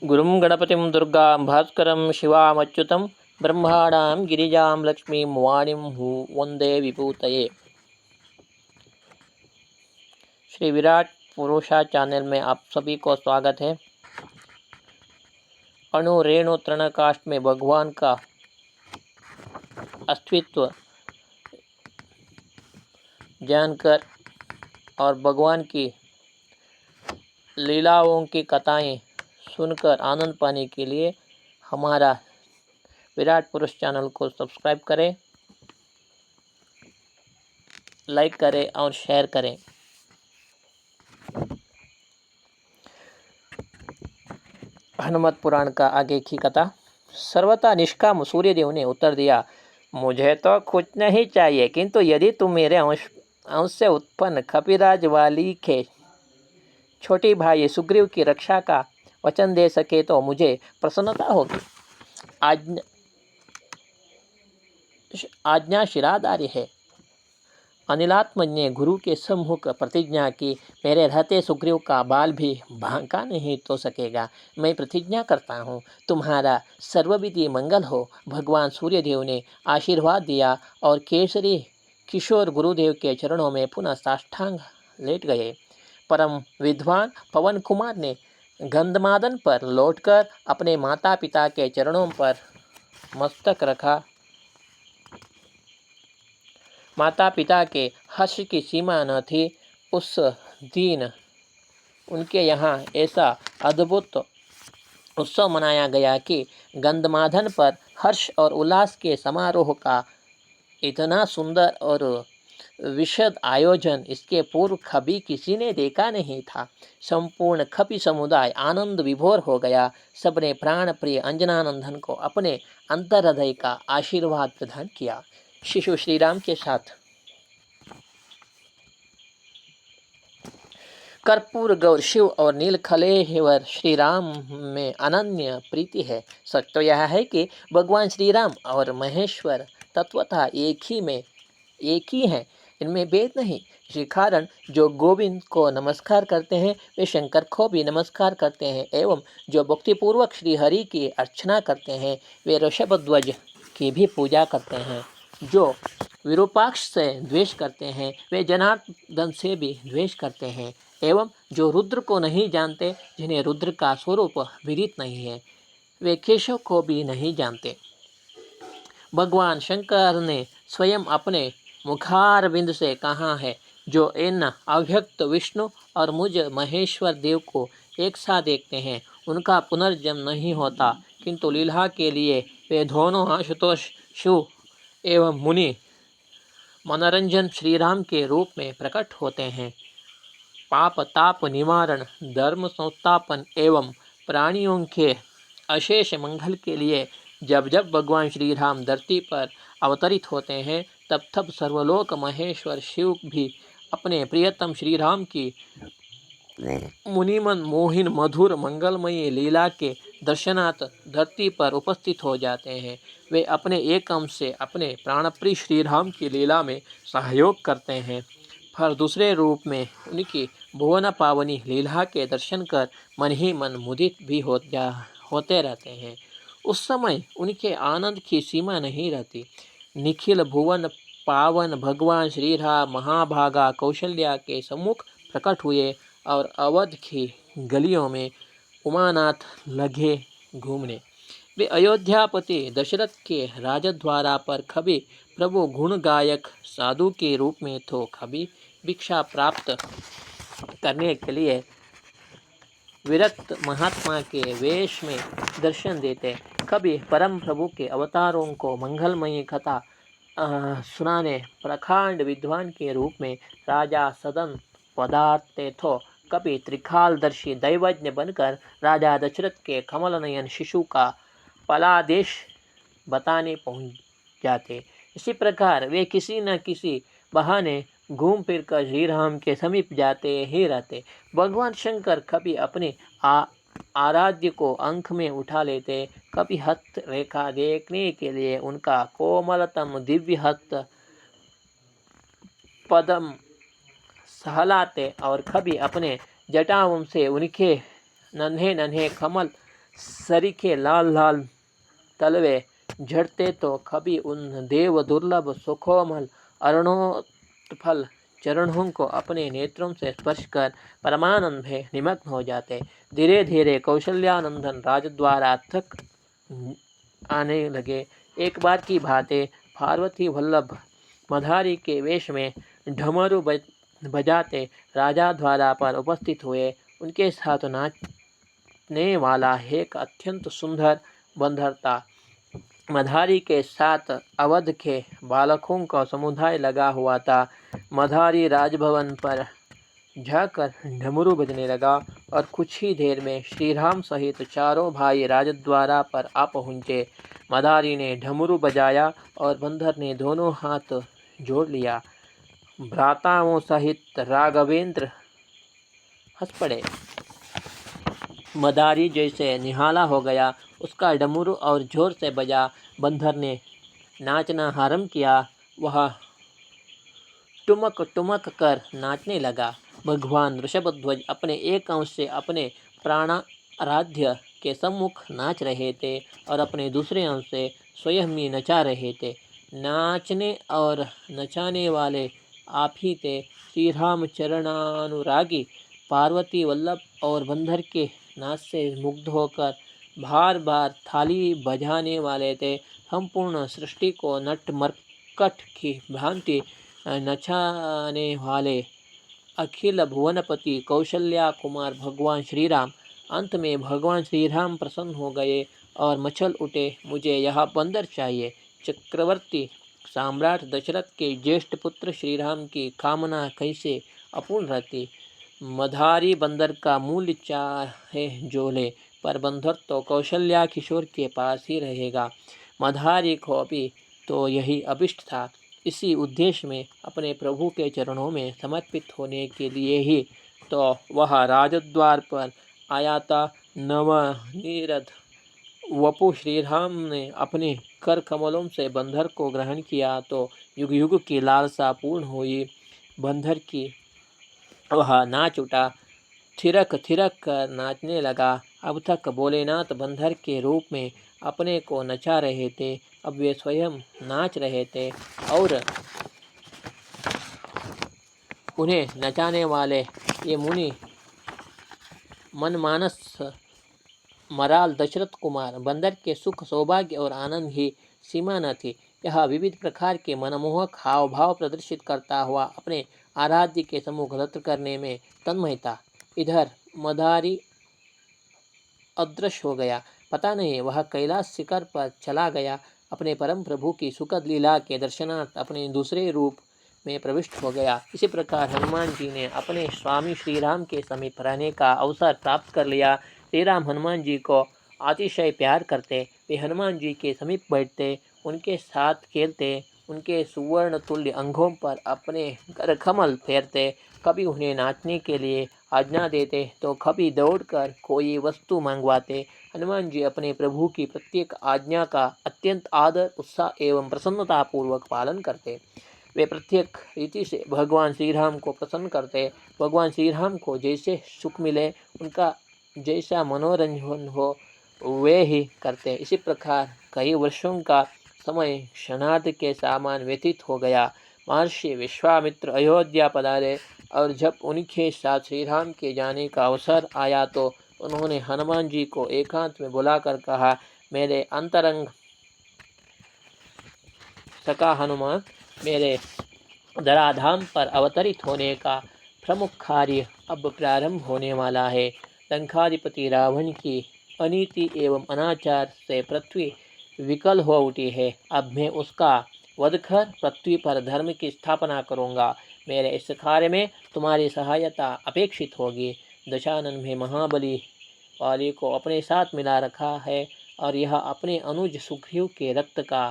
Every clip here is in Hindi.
गुरुं गणपतिं दुर्गां भास्करं शिवामच्युतं ब्रह्माणां गिरिजां लक्ष्मीं वाणीं वन्दे विभूतये। श्री विराट पुरुषा चैनल में आप सभी को स्वागत है। अणु रेणु तृणकाष्ठ में भगवान का अस्तित्व जानकर और भगवान की लीलाओं की कथाएं सुनकर आनंद पाने के लिए हमारा विराट पुरुष चैनल को सब्सक्राइब करें, लाइक करें और शेयर करें। हनुमत पुराण का आगे की कथा। सर्वथा निष्काम सूर्यदेव ने उत्तर दिया, मुझे तो कुछ नहीं चाहिए, किंतु यदि तुम मेरे अंश से उत्पन्न कपिराज वाली के छोटी भाई सुग्रीव की रक्षा का वचन दे सके तो मुझे प्रसन्नता होगी। आज्ञा शिरादारी है। अनिलात्मज ने गुरु के सम्मुख प्रतिज्ञा की, मेरे रहते सुग्रीव का बाल भी भांका नहीं तो सकेगा। मैं प्रतिज्ञा करता हूँ, तुम्हारा सर्वविधि मंगल हो। भगवान सूर्यदेव ने आशीर्वाद दिया और केसरी किशोर गुरुदेव के चरणों में पुनः साष्टांग लेट गए। परम विद्वान पवन कुमार ने गंधमादन पर लौटकर अपने माता पिता के चरणों पर मस्तक रखा। माता पिता के हर्ष की सीमा न थी। उस दिन उनके यहाँ ऐसा अद्भुत उत्सव मनाया गया कि गंधमादन पर हर्ष और उल्लास के समारोह का इतना सुंदर और विशद आयोजन इसके पूर्व कभी किसी ने देखा नहीं था। संपूर्ण खपी समुदाय आनंद विभोर हो गया। सबने प्राण प्रिय अंजनानंदन को अपने अंतर्हृदय का आशीर्वाद प्रदान किया। शिशु श्री राम के साथ कर्पूर गौर शिव और नीलकंठेश्वर श्री राम में अनन्य प्रीति है। सच तो यह है कि भगवान श्री राम और महेश्वर तत्वतः एक ही हैं, इनमें भेद नहीं। इसी कारण जो गोविंद को नमस्कार करते हैं वे शंकर को भी नमस्कार करते हैं, एवं जो भक्तिपूर्वक श्री हरि की अर्चना करते हैं वे ऋषभध्वज की भी पूजा करते हैं। जो विरूपाक्ष से द्वेष करते हैं वे जनार्दन से भी द्वेष करते हैं, एवं जो रुद्र को नहीं जानते, जिन्हें रुद्र का स्वरूप विदित नहीं है, वे केशव को भी नहीं जानते। भगवान शंकर ने स्वयं अपने मुखारविंद से कहा है, जो इन अव्यक्त विष्णु और मुझ महेश्वर देव को एक साथ देखते हैं उनका पुनर्जन्म नहीं होता, किंतु लीला के लिए वे दोनों आशुतोष शिव एवं मुनि मनोरंजन श्री राम के रूप में प्रकट होते हैं। पाप ताप निवारण, धर्म संस्थापन एवं प्राणियों के अशेष मंगल के लिए जब जब भगवान श्री राम धरती पर अवतरित होते हैं तब तब सर्वलोक महेश्वर शिव भी अपने प्रियतम श्री राम की मुनिमन मोहिन मधुर मंगलमयी लीला के दर्शनार्थ धरती पर उपस्थित हो जाते हैं। वे अपने एक अंश से अपने प्राणप्रिय श्री राम की लीला में सहयोग करते हैं, पर दूसरे रूप में उनकी भुवन पावनी लीला के दर्शन कर मन ही मन मुदित भी होते रहते हैं। उस समय उनके आनंद की सीमा नहीं रहती। निखिल भुवन पावन भगवान श्री राम महाभागा कौशल्या के सम्मुख प्रकट हुए और अवध की गलियों में उमानाथ लगे घूमने। वे अयोध्यापति दशरथ के राजद्वारा पर कभी प्रभु गुण गायक साधु के रूप में तो कभी भिक्षा प्राप्त करने के लिए विरक्त महात्मा के वेश में दर्शन देते, कभी परम प्रभु के अवतारों को मंगलमयी कथा सुनाने प्रकांड विद्वान के रूप में राजा सदन पधारते, तो कभी त्रिकालदर्शी दैवज्ञ बनकर राजा दशरथ के कमलनयन शिशु का फलादेश बताने पहुँच जाते। इसी प्रकार वे किसी न किसी बहाने घूम फिर कर श्री राम के समीप जाते ही रहते। भगवान शंकर कभी अपने आराध्य को अंक में उठा लेते, कभी हस्त रेखा देखने के लिए उनका कोमलतम दिव्य हस्त पदम सहलाते और कभी अपने जटाओं से उनके नन्हे नन्हे कमल सरीखे लाल लाल तलवे झड़ते तो कभी उन देव दुर्लभ सुखोमल अरुणोत्फल चरणों को अपने नेत्रों से स्पर्श कर परमानंद में निमग्न हो जाते। धीरे धीरे कौशल्यानंदन राजद्वारा थक आने लगे। एक बार की भांति पार्वती वल्लभ मधारी के वेश में ढमरू बजाते राजा द्वारा पर उपस्थित हुए। उनके साथ नाचने वाला एक अत्यंत सुंदर बंदर था। मधारी के साथ अवध के बालकों का समुदाय लगा हुआ था। मधारी राजभवन पर जाकर डमरू बजने लगा और कुछ ही देर में श्री राम सहित चारों भाई राजद्वारा पर आ पहुँचे। मधारी ने डमरू बजाया और बंदर ने दोनों हाथ जोड़ लिया। भ्राताओं सहित राघवेंद्र हंस पड़े। मदारी जैसे निहाला हो गया, उसका डमरू और जोर से बजा। बंदर ने नाचना आरंभ किया। वह टुमक टुमक कर नाचने लगा। भगवान ऋषभध्वज अपने एक अंश से अपने प्राणाराध्य के सम्मुख नाच रहे थे और अपने दूसरे अंश से स्वयं ही नचा रहे थे। नाचने और नचाने वाले आप ही थे। श्री राम चरणानुरागी पार्वती वल्लभ और बंदर के नाच से मुग्ध होकर बार बार थाली बजाने वाले थे। संपूर्ण सृष्टि को नट मरकट की भांति नचाने वाले अखिल भुवनपति कौशल्या कुमार भगवान श्री राम। अंत में भगवान श्री राम प्रसन्न हो गए और मचल उठे, मुझे यह बंदर चाहिए। चक्रवर्ती सम्राट दशरथ के ज्येष्ठ पुत्र श्री राम की कामना कैसे अपूर्ण रहती। मधारी बंदर का मूल्य चाहे जो ले, पर बंदर तो कौशल्या किशोर के पास ही रहेगा। मधारी को भी तो यही अभिष्ट था। इसी उद्देश्य में अपने प्रभु के चरणों में समर्पित होने के लिए ही तो वह राजद्वार पर आया था। नवनीरद वपु श्री राम ने अपने कर कमलों से बंदर को ग्रहण किया तो युग युग की लालसा पूर्ण हुई। बंदर की वह नाच उठा, थिरक थिरक कर नाचने लगा। अब तक भोलेनाथ बंदर के रूप में अपने को नचा रहे थे, अब वे स्वयं नाच रहे थे और उन्हें नचाने वाले ये मुनि मनमानस मराल दशरथ कुमार। बंदर के सुख सौभाग्य और आनंद ही सीमा न थी। यह विविध प्रकार के मनमोहक हाव भाव प्रदर्शित करता हुआ अपने आराध्य के सम्मुख नृत्य करने में तन्मय था। इधर मदारी अदृश्य हो गया। पता नहीं वह कैलाश शिखर पर चला गया, अपने परम प्रभु की सुखद लीला के दर्शनार्थ अपने दूसरे रूप में प्रविष्ट हो गया। इसी प्रकार हनुमान जी ने अपने स्वामी श्री राम के समीप रहने का अवसर प्राप्त कर लिया। श्री राम हनुमान जी को अतिशय प्यार करते। वे हनुमान जी के समीप बैठते, उनके साथ खेलते, उनके सुवर्ण तुल्य अंगों पर अपने कर कमल फेरते। कभी उन्हें नाचने के लिए आज्ञा देते तो कभी दौड़कर कोई वस्तु मंगवाते। हनुमान जी अपने प्रभु की प्रत्येक आज्ञा का अत्यंत आदर, उत्साह एवं प्रसन्नतापूर्वक पालन करते। वे प्रत्येक रीति से भगवान श्री राम को प्रसन्न करते। भगवान श्री राम को जैसे सुख मिले, उनका जैसा मनोरंजन हो, वे ही करते। इसी प्रकार कई वर्षों का समय क्षणार्ध के समान व्यतीत हो गया। महर्षि विश्वामित्र अयोध्या पधारे और जब उनके साथ श्री राम के जाने का अवसर आया तो उन्होंने हनुमान जी को एकांत में बुलाकर कहा, मेरे अंतरंग सखा हनुमान, मेरे धराधाम पर अवतरित होने का प्रमुख कार्य अब प्रारंभ होने वाला है। लंकाधिपति रावण की अनीति एवं अनाचार से पृथ्वी विकल हो उठी है। अब मैं उसका वध कर पृथ्वी पर धर्म की स्थापना करूँगा। मेरे इस कार्य में तुम्हारी सहायता अपेक्षित होगी। दशानन में महाबली वाली को अपने साथ मिला रखा है और यह अपने अनुज सुग्रीव के रक्त का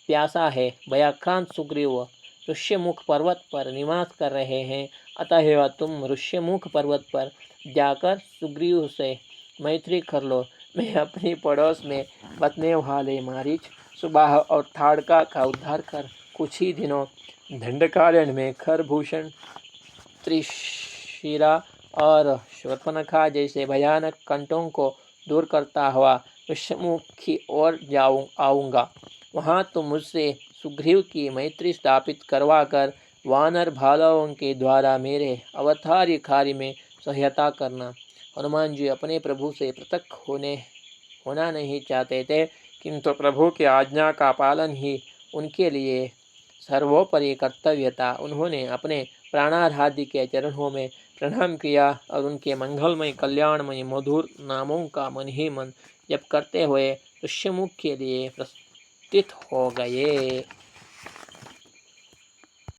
प्यासा है। भयाक्रांत सुग्रीव ऋष्यमुख पर्वत पर निवास कर रहे हैं, अतः तुम ऋष्यमुख पर्वत पर जाकर सुग्रीव से मैत्री कर लो। मैं अपनी पड़ोस में बसने वाले मारीच, सुबाह और ताड़का का उद्धार कर कुछ ही दिनों दंडकारण्य में खरभूषण, त्रिशिरा और शूर्पणखा जैसे भयानक कंटों को दूर करता हुआ ऋष्यमुख की ओर आऊँगा। वहाँ तुम मुझसे सुग्रीव की मैत्री स्थापित करवा कर वानर भालवों के द्वारा मेरे अवतार्य कार्य में सहायता करना। हनुमान जी अपने प्रभु से पृथक होना नहीं चाहते थे, किंतु प्रभु की आज्ञा का पालन ही उनके लिए सर्वोपरि कर्तव्य था। उन्होंने अपने प्राणाराध्य के चरणों में प्रणाम किया और उनके मंगलमय कल्याणमय मधुर नामों का मन ही मन जप करते हुए ऋष्यमुख के लिए प्रस्थित हो गए।